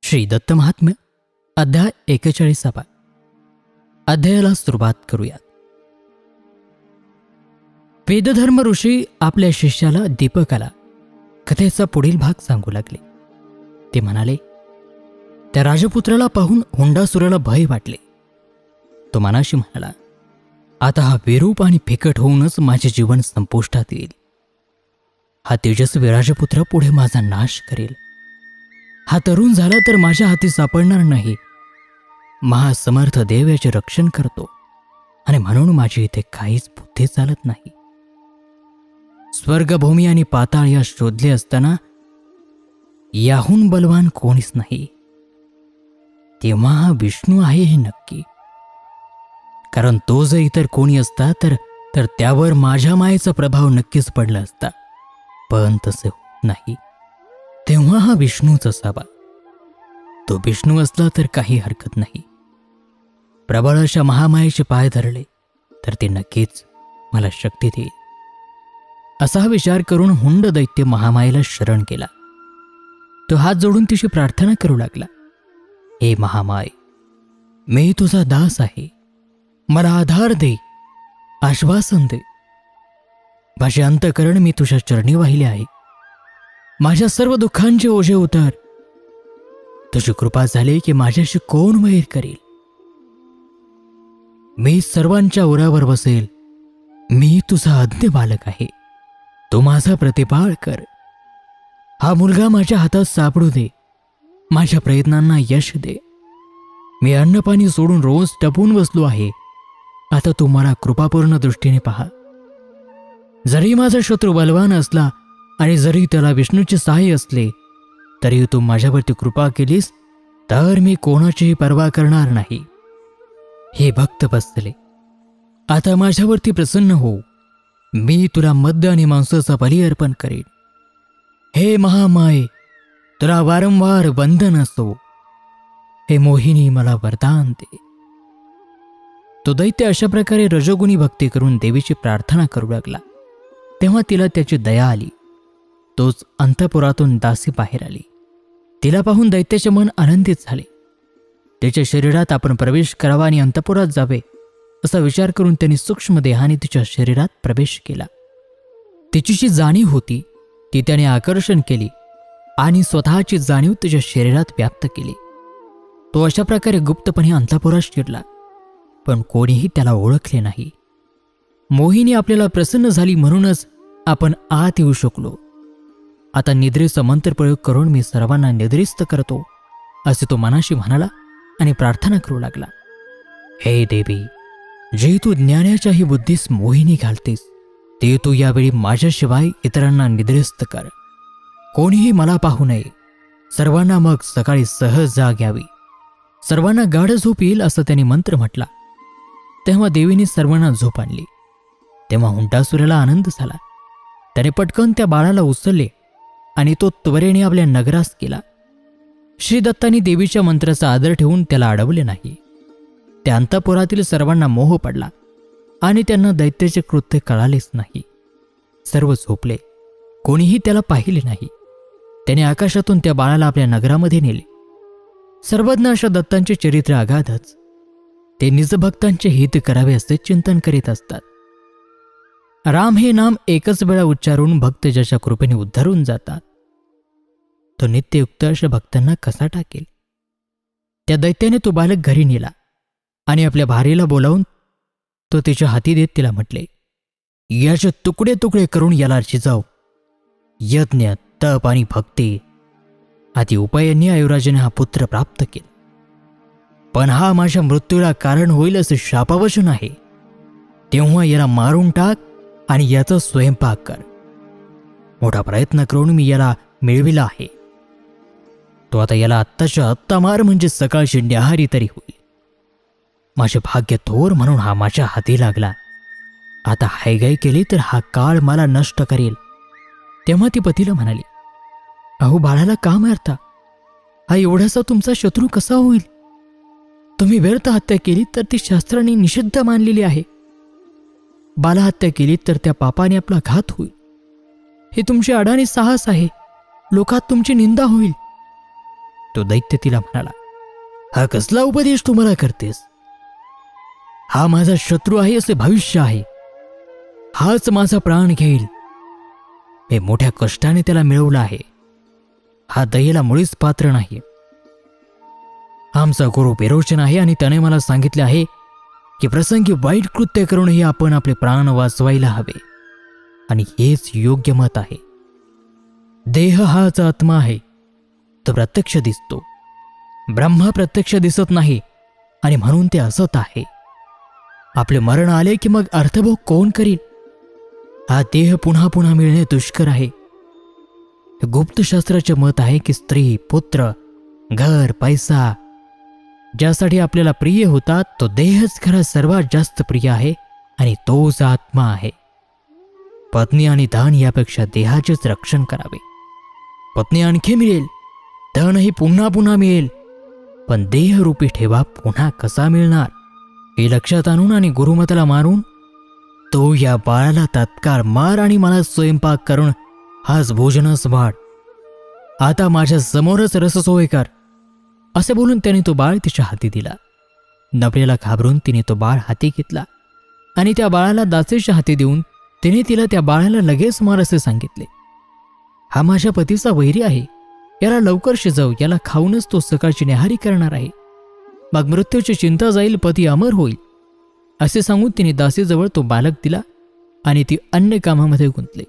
श्री दत्त महात्म्य अध्याय 41. अध्यायाला सुरुवात करूयात. वेदधर्म ऋषी आपल्या शिष्याला दीपकाला कथेचा पुढील भाग सांगू लागले. ते म्हणाले, त्या राजपुत्राला पाहून हुंडासुराला भय वाटले. तो मनाशी म्हणाला, आता हा विरूप आणि फिकट होऊनच माझे जीवन संपुष्टात येईल. हा तेजस्वी राजपुत्र पुढे माझा नाश करेल. हा तरुण झाला तर माझ्या हाती सापडणार नाही. महासमर्थ देव याचे रक्षण करतो आणि म्हणून माझी इथे काहीच बुद्धी चालत नाही. स्वर्गभूमी आणि पाताळ या शोधले असताना याहून बलवान कोणीच नाही. तेव्हा हा विष्णू आहे हे नक्की, कारण तो जर इतर कोणी असता तर त्यावर माझ्या मायेचा प्रभाव नक्कीच पडला असता. पण तसे होत नाही. तेव्हा हा विष्णूच असावा. तो विष्णू असला तर काही हरकत नाही. प्रबळ अशा महामायेचे पाय धरले तर ते नक्कीच मला शक्ती देईल. असा हा विचार करून हुंड दैत्य महामायेला शरण केला. तो हात जोडून तिची प्रार्थना करू लागला, हे महामाय, मी तुझा दास आहे. मला आधार दे, आश्वासन दे. माझे अंतःकरण मी तुझ्या चरणी वाहिले आहे. माझ्या सर्व दुःखांचे ओझे उतार. तुझी कृपा झाली की माझ्याशी कोण वैर करेल. मी सर्वांच्या उरावर बसेल. मी तुझा आज्ञ बालक आहे. तू माझा प्रतिपाळ कर. हा मुलगा माझ्या हातात सापडू दे. माझ्या प्रयत्नांना यश दे. मी अन्नपाणी सोडून रोज टपून बसलो आहे. आता तू मला कृपापूर्ण दृष्टीने पहा. जरी माझा शत्रू बलवान असला आणि जरी त्याला विष्णूचे सहाय्य असले तरी तू माझ्यावरती कृपा केलीस तर मी कोणाचीही पर्वा करणार नाही. हे भक्त बसले, आता माझ्यावरती प्रसन्न हो. मी तुला मद्य आणि मांसाचा बली अर्पण करेन. हे महामाय, तुला वारंवार वंदन असो. हे मोहिनी, मला वरदान दे. तो दैत्य अशा प्रकारे रजोगुणी भक्ती करून देवीची प्रार्थना करू लागला. तेव्हा तिला त्याची दया आली. तोच अंतपुरातून दासी बाहेर आली. तिला पाहून दैत्याचे मन आनंदित झाले. तिच्या शरीरात आपण प्रवेश करावा आणि अंतपुरात जावे असा विचार करून त्यांनी सूक्ष्म देहाने तिच्या शरीरात प्रवेश केला. तिची जी जाणीव होती ती त्याने आकर्षण केली आणि स्वतःची जाणीव तिच्या शरीरात व्याप्त केली. तो अशा प्रकारे गुप्तपणे अंतपुरात शिरला, पण कोणीही त्याला ओळखले नाही. मोहिनी आपल्याला प्रसन्न झाली म्हणूनच आपण आत येऊ शकलो. आता निद्रेचा मंत्रप्रयोग करून मी सर्वांना निद्रिस्त करतो असे तो मनाशी म्हणाला आणि प्रार्थना करू लागला. हे देवी, जे तू ज्ञानाच्याही बुद्धीस मोहिनी घालतेस ते तू यावेळी माझ्याशिवाय इतरांना निद्रिस्त कर. कोणीही मला पाहू नये. सर्वांना मग सकाळी सहज जाग यावी. सर्वांना गाढ झोप येईल असं त्याने मंत्र म्हटला. तेव्हा देवीने सर्वांना झोप आणली. तेव्हा हुंडासुराला आनंद झाला. त्याने पटकन त्या बाळाला उचलले आणि तो त्वरेने आपल्या नगरास गेला. श्री दत्तांनी देवीच्या मंत्राचा आदर ठेवून त्याला अडवले नाही. त्या अंतपुरातील सर्वांना मोह पडला आणि त्यांना दैत्याचे कृत्य कळालेच नाही. सर्व झोपले. कोणीही त्याला पाहिले नाही. त्याने आकाशातून त्या बाळाला आपल्या नगरामध्ये नेले. सर्वज्ञ अशा दत्तांचे चरित्र अगाधच. ते निजभक्तांचे हित करावे असे चिंतन करीत असतात. राम हे नाम एकच वेळा उच्चारून भक्त ज्याच्या कृपेने उद्धारून जातात तो नित्ययुक्त अशा भक्तांना कसा टाकेल. त्या दैत्याने तो बालक घरी नेला आणि आपल्या भार्येला बोलावून तो तिच्या हाती देत तिला म्हटले, याचे तुकडे तुकडे करून याला शिजाव. यज्ञ, तप आणि भक्ती आदी उपायांनी आयुराजाने हा पुत्र प्राप्त केला. पण हा माझ्या मृत्यूला कारण होईल असे शापवचन आहे. तेव्हा याला मारून टाक आणि याचा स्वयंपाक कर. मोठा प्रयत्न करून मी याला मिळविला आहे. तो आता याला आत्ताच्या आत्ता मार, म्हणजे सकाळची न्याहारी तरी होईल. माझे भाग्य थोर म्हणून हा माझ्या हाती लागला. आता हायगाई केली तर हा काळ मला नष्ट करेल. तेव्हा ती पतीला म्हणाली, अहो बाळाला का मारता? हा एवढासा तुमचा शत्रू कसा होईल? तुम्ही व्यर्थ हत्या केली तर ती शास्त्राने निषिद्ध मानलेली आहे. बालहत्या केली तर त्या पापाने आपला घात होईल. हे तुमचे अडाणी साहस आहे. लोकात तुमची निंदा होईल. तो दैत्य तिला म्हणाला, हा कसला उपदेश तू मला करतेस? हा माझा शत्रू आहे असे भविष्य आहे. हाच माझा प्राण घेईल. मी मोठ्या कष्टाने त्याला मिळवला आहे. हा दयेला मुळीच पात्र नाही. आमचा गुरु विरोचन आहे आणि त्याने मला सांगितले आहे की प्रसंगी वाईट कृत्य करूनही आपण आपले प्राण वाचवायला हवे, आणि हेच योग्य मत आहे. देह हाच आत्मा आहे. तो प्रत्यक्ष दिसतो. ब्रह्म प्रत्यक्ष दिसत नाही, आणि म्हणून ते असत आहे. आपले मरण आले की मग अर्थभोग कोण करील? हा देह पुन्हा पुन्हा मिळणे दुष्कर आहे. गुप्तशास्त्राचे मत आहे की स्त्री, पुत्र, घर, पैसा ज्यासाठी आपल्याला प्रिय होतात तो देहच खरा सर्वात जास्त प्रिय आहे, आणि तोच आत्मा आहे. पत्नी आणि धन यापेक्षा देहाचेच रक्षण करावे. पत्नी आणखी मिळेल, धनही पुन्हा पुन्हा मिळेल, पण देहरूपी ठेवा पुन्हा कसा मिळणार? हे लक्षात आणून आणि गुरुमताला मारून तो या बाळाला तात्काळ मार आणि मला स्वयंपाक करून हाच भोजनच वाढ. आता माझ्या समोरच रससोय कर. असे बोलून त्याने तो बाळ तिच्या हाती दिला. नवऱ्याला घाबरून तिने तो बाळ हाती घेतला आणि त्या बाळाला दासीच्या हाती देऊन तिने तिला त्या बाळाला लगेच मार असे सांगितले. हा माझ्या पतीचा वैरी आहे. याला लवकर शिजव. याला खाऊनच तो सकाळची न्याहारी करणार आहे. मग मृत्यूची चिंता जाईल, पती अमर होईल. असे सांगून तिने दासीजवळ तो बालक दिला आणि ती अन्य कामामध्ये गुंतले.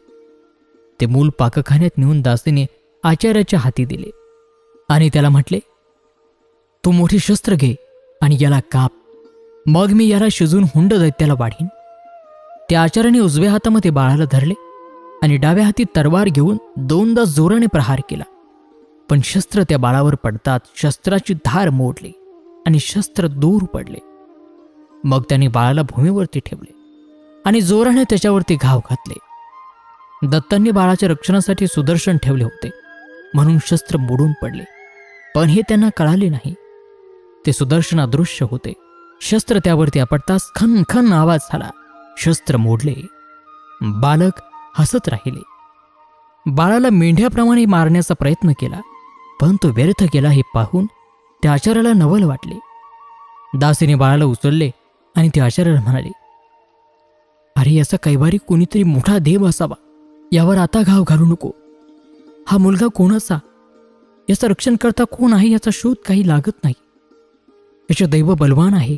ते मूल पाकखान्यात नेऊन दासीने आचार्याच्या हाती दिले आणि त्याला म्हटले, तू मोठी शस्त्र घे आणि याला काप. मग मी याला शिजून हुंड दैत्याला वाढीन. त्या आचार्याने उजव्या हातामध्ये बाळाला धरले आणि डाव्या हाती तरवार घेऊन दोनदा जोराने प्रहार केला. पण शस्त्र त्या बाळावर पडतात शस्त्राची धार मोडली आणि शस्त्र दूर पडले. मग त्याने बाळाला भूमीवरती ठेवले आणि जोराने त्याच्यावरती घाव घातले. दत्तांनी बाळाच्या रक्षणासाठी सुदर्शन ठेवले होते, म्हणून शस्त्र मोडून पडले. पण हे त्यांना कळाले नाही. ते सुदर्शन अदृश्य होते. शस्त्र त्यावरती आपटताच खन खन आवाज झाला. शस्त्र मोडले. बालक हसत राहिले. बाळाला मेंढ्याप्रमाणे मारण्याचा प्रयत्न केला, पण तो व्यर्थ केला हे पाहून त्या आचार्याला नवल वाटले. दासीने बाळाला उचलले आणि त्या आचार्याला म्हणाले, अरे याचा कैवारी कोणीतरी मोठा देव असावा. यावर आता घाव घालू नको. हा मुलगा कोणाचा, याचं रक्षण करता कोण आहे याचा शोध काही लागत नाही. याचे दैव बलवान आहे,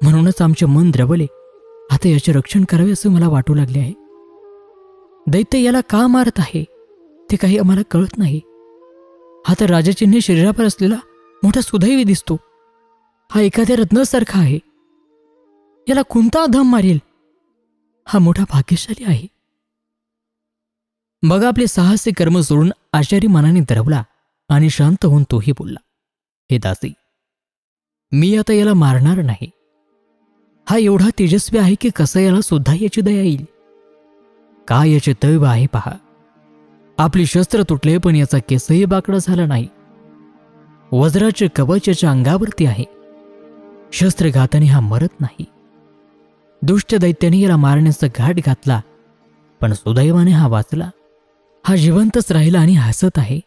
म्हणूनच आमचे मन द्रवले. आता याचे रक्षण करावे असं मला वाटू लागले आहे. दैत्य याला का मारत आहे ते काही आम्हाला कळत नाही. हा तर राजचिन्ह शरीरावर असलेला मोठा सुदैवी दिसतो. हा एखाद्या रत्नासारखा आहे. याला कोणता अधम मारेल? हा मोठा भाग्यशाली आहे. मग आपले साहसी कर्म सोडून आचार्य मनाने द्रवला आणि शांत होऊन तोही बोलला, हे दासी, मी आता याला मारणार नाही. हा एवढा तेजस्वी आहे की कसं याला सुद्धा याची दया येईल. काय याचे तैव आहे पहा. आपली शस्त्र तुटले पण याचा केसही बाकडा झाला नाही. वज्राचे कवच याच्या अंगावरती आहे. शस्त्रघाताने हा मरत नाही. दुष्ट दैत्याने याला मारण्याचा घाट घातला, पण सुदैवाने हा वाचला. हा जिवंतच राहिला आणि हसत आहे.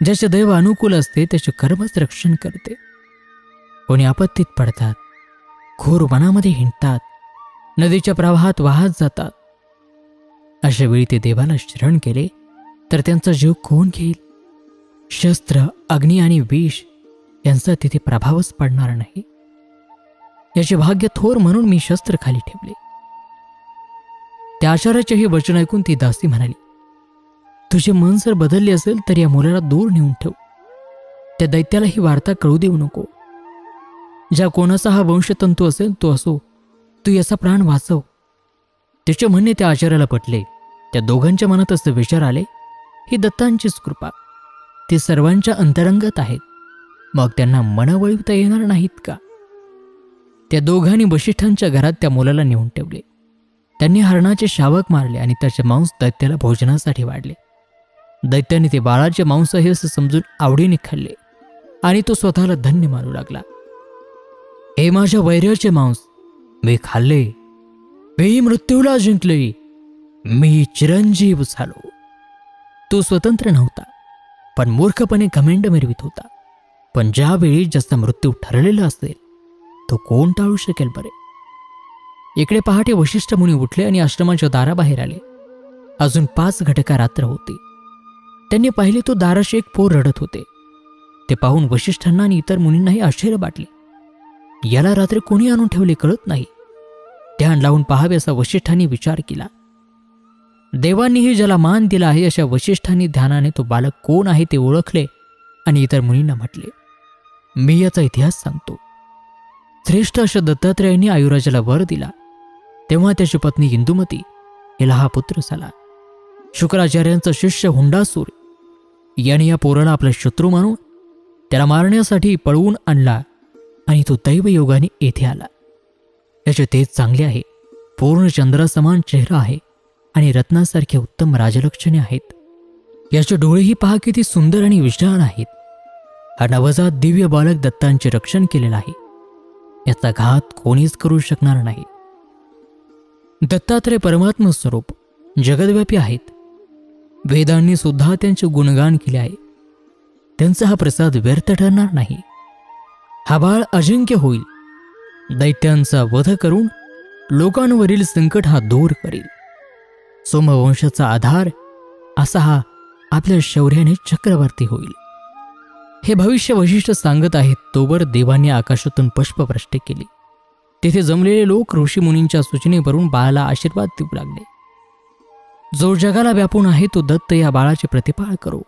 ज्याचे दैव अनुकूल असते त्याचे कर्मच रक्षण करते. कोणी आपत्तीत पडतात, घोर वनामध्ये हिंडतात, नदीच्या प्रवाहात वाहत जातात. अशा वेळी ते देवाला शरण केले तर त्यांचा जीव कोण घेईल? शस्त्र, अग्नी आणि विष यांचा तिथे प्रभावच पडणार नाही. याचे भाग्य थोर म्हणून मी शस्त्र खाली ठेवले. त्या आचार्याचे हे वचन ऐकून ती दासी म्हणाली, तुझे मन जर बदलले असेल तर या मुलाला दूर नेऊन ठेव. त्या दैत्याला ही वार्ता कळू देऊ नको. ज्या कोणाचा हा वंशतंतू असेल तो असो, तू याचा प्राण वाचव. तिचे म्हणणे त्या आचार्याला पटले. त्या दोघांच्या मनात असे विचार आले, ही दत्तांचीच कृपा. ते सर्वांच्या अंतरंगात आहेत, मग त्यांना मन वळविता येणार नाहीत का? त्या दोघांनी वशिष्ठांच्या घरात त्या मुलाला नेऊन ठेवले. त्यांनी हरणाचे शावक मारले आणि त्याचे मांस दैत्याला भोजनासाठी वाढले. दैत्याने ते बाळाचे मांस आहे असं समजून आवडीने खाल्ले आणि तो स्वतःला धन्य मानू लागला. हे माझ्या वैर्याचे मांस मी खाल्ले. मी मृत्यूला जिंकले. मी चिरंजीव झालो. तो स्वतंत्र नव्हता. पण मूर्खपणे घमेंड मिरवित होता. पण ज्यावेळी ज्याचा मृत्यू ठरलेला असेल तो कोण टाळू शकेल बरे. इकडे पहाटे वशिष्ठ मुनी उठले आणि आश्रमाच्या दाराबाहेर आले. अजून 5 घटका रात्र होती. त्यांनी पाहिले तो दाराशी एक पोर रडत होते. ते पाहून वशिष्ठांना आणि इतर मुनींनाही आश्चर्य वाटले. याला रात्री कोणी आणून ठेवले कळत नाही. ध्यान लावून पाहावे असा वशिष्ठांनी विचार केला. देवांनीही ज्याला मान दिला आहे अशा वशिष्ठांनी ध्यानाने तो बालक कोण आहे ते ओळखले आणि इतर मुनींना म्हटले, मी याचा इतिहास सांगतो. श्रेष्ठ अशा दत्तात्रेयांनी आयुराजाला वर दिला तेव्हा त्याची पत्नी इंदुमती हिला हा पुत्र झाला. शुक्राचार्यांचा शिष्य हुंडासूर याने या पोराला आपला शत्रू मानून त्याला मारण्यासाठी पळवून आणला आणि तो दैवयोगाने येथे आला. याचे तेज चांगले आहे, पूर्ण चंद्रासमान चेहरा आहे आणि रत्नासारखे उत्तम राजलक्षणे आहेत. याचे डोळेही पहा किती सुंदर आणि विशाल आहेत. हा नवजात दिव्य बालक दत्तांचे रक्षण केलेला आहे. याचा घात कोणीच करू शकणार नाही. दत्तात्रय परमात्म स्वरूप जगदव्यापी आहेत. वेदांनी सुद्धा त्यांचे गुणगान केले आहे. त्यांचा हा प्रसाद व्यर्थ ठरणार नाही. हा बाळ अजिंक्य होईल. दैत्यांचा वध करून लोकांवरील संकट हा दूर करील. सोमवंशाचा आधार असा हा आपल्या शौर्याने चक्रवर्ती होईल. हे भविष्य वशिष्ठ सांगत आहेत तोवर देवांनी आकाशातून पुष्पवृष्टी केली. तेथे जमलेले लोक ऋषीमुनींच्या सूचनेवरून बाळाला आशीर्वाद देऊ लागले. जो जगाला व्यापून आहे तो दत्त या बाळाचे प्रतिपाळ करो.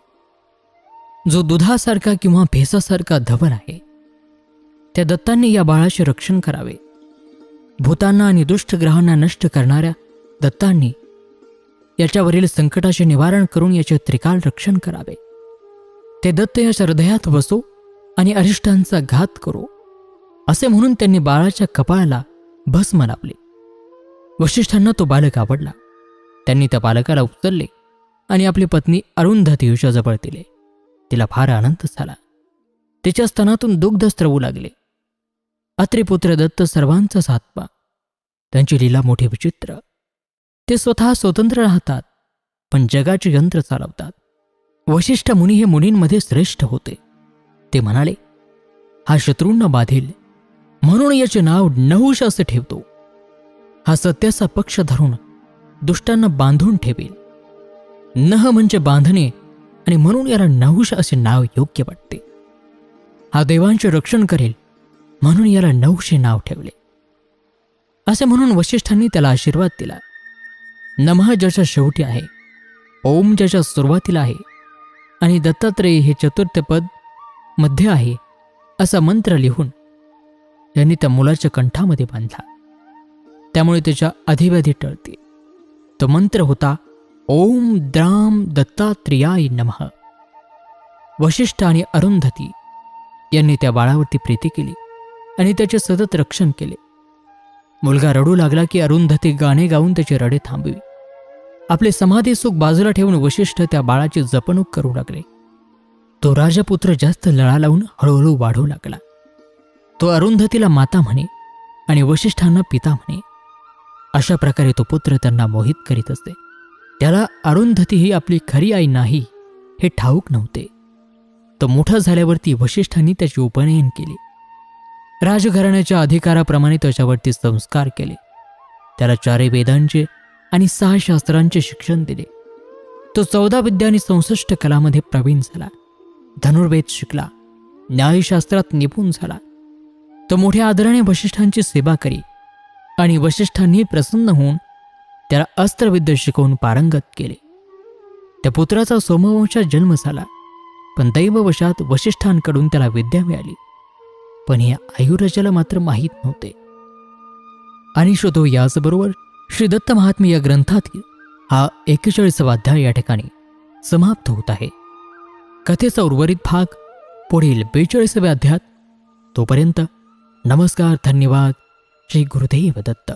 जो दुधासारखा किंवा भेसासारखा धवल आहे त्या दत्तांनी या बाळाचे रक्षण करावे. भूतांना आणि दुष्ट ग्रहांना नष्ट करणाऱ्या दत्तांनी याच्यावरील संकटाचे निवारण करून याचे त्रिकाल रक्षण करावे. ते दत्त याच्या हृदयात बसो आणि अरिष्टांचा घात करो असे म्हणून त्यांनी बाळाच्या कपाळाला भस्म लावले. वशिष्ठांना तो बालक आवडला. त्यांनी त्या बालकाला उचलले आणि आपली पत्नी अरुंधती जवळ दिले. तिला फार आनंद झाला. तिच्या स्तनातून दुग्ध स्त्रवू लागले. अत्रिपुत्र दत्त सर्वांचाच आत्मा. त्यांची लीला मोठी विचित्र. ते स्वतः स्वतंत्र राहतात पण जगाचे यंत्र चालवतात. वशिष्ठ मुनी हे मुनींमध्ये श्रेष्ठ होते. ते म्हणाले, हा शत्रूंना बाधील म्हणून याचे नाव नहुष असे ठेवतो. हा सत्याचा पक्ष धरून दुष्टांना बांधून ठेवेल. नह म्हणजे बांधणे आणि म्हणून याला नहुष असे नाव योग्य वाटते. हा देवांचे रक्षण करेल म्हणून याला नहुष हे नाव ठेवले. असे म्हणून वशिष्ठांनी त्याला आशीर्वाद दिला. नमः ज्याच्या शेवटी आहे, ओम ज्याच्या सुरुवातीला आहे आणि दत्तात्रेय हे चतुर्थ पद मध्ये आहे असा मंत्र लिहून यांनी त्या मुलाच्या कंठामध्ये बांधला. त्यामुळे त्याच्या अधिव्याधी टळते. तो मंत्र होता ओम द्राम दत्तात्रेयाय नमः. वशिष्ठ आणि अरुंधती यांनी त्या बाळावरती प्रीती केली आणि त्याचे सतत रक्षण केले. मुलगा रडू लागला की अरुंधती गाणे गाऊन त्याचे रडे थांबवी. आपले समाधी सुख बाजूला ठेवून वशिष्ठ त्या बाळाची जपणूक करू लागले. तो राजपुत्र जास्त लळा लावून हळूहळू वाढू लागला. तो अरुंधतीला माता म्हणे आणि वशिष्ठांना पिता म्हणे. अशा प्रकारे तो पुत्र त्यांना मोहित करीत असे. त्याला अरुंधती ही आपली खरी आई नाही हे ठाऊक नव्हते. तो मोठा झाल्यावरती वशिष्ठांनी त्याचे उपनयन केले. राजघराण्याच्या अधिकाराप्रमाणे त्याच्यावरती संस्कार केले. त्याला 4 वेदांचे आणि 6 शास्त्रांचे शिक्षण दिले. तो 14 विद्या आणि 64 कलामध्ये प्रवीण झाला. धनुर्वेद शिकला. न्यायशास्त्रात निपुण झाला. तो मोठ्या आदराने वशिष्ठांची सेवा करी आणि वशिष्ठांनी प्रसन्न होऊन त्याला अस्त्रविद्या शिकवून पारंगत केले. त्या पुत्राचा सोमवंशात जन्म झाला. पण दैववशात वशिष्ठांकडून त्याला विद्या मिळाली. पण हे आयुराजाला मात्र माहीत नव्हते. आणि शोधो याचबरोबर श्री दत्त महात्म्य या ग्रंथातील हा 41वा अध्याय या ठिकाणी समाप्त होत आहे. कथेचा उर्वरित भाग पुढील 42व्या अध्यायात. तोपर्यंत नमस्कार, धन्यवाद. श्री गुरुदेव दत्त.